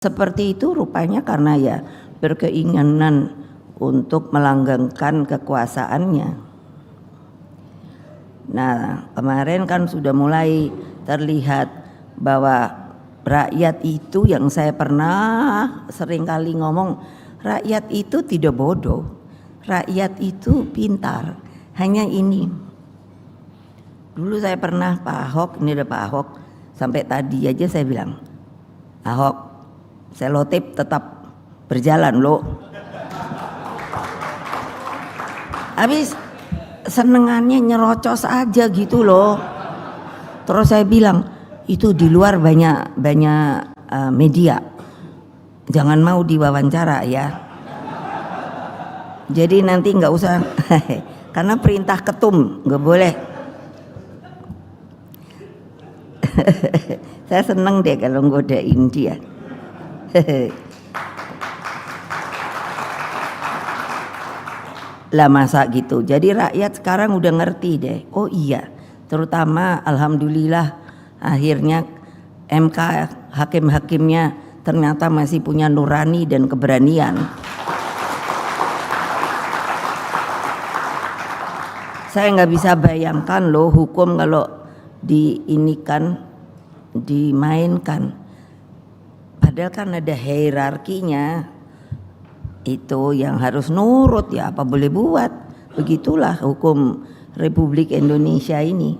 Seperti itu rupanya karena ya berkeinginan untuk melanggengkan kekuasaannya. Nah, kemarin kan sudah mulai terlihat bahwa rakyat itu, yang saya pernah sering kali ngomong, rakyat itu tidak bodoh, rakyat itu pintar. Hanya ini, dulu saya pernah Pak Ahok, ini ada Pak Ahok, sampai tadi aja saya bilang, Ahok, selotip tetap berjalan lo. Habis senengannya nyerocos aja gitu loh. Terus saya bilang, itu di luar banyak media, jangan mau diwawancara ya. Jadi nanti nggak usah karena perintah ketum nggak boleh. Saya seneng deh kalau ngodain dia. Lah masa gitu. Jadi rakyat sekarang udah ngerti deh. Oh iya, terutama alhamdulillah akhirnya MK, hakim-hakimnya ternyata masih punya nurani dan keberanian. Saya nggak bisa bayangkan loh hukum kalau dimainkan. Padahal kan ada hierarkinya, itu yang harus nurut ya, apa boleh buat. Begitulah hukum Republik Indonesia ini.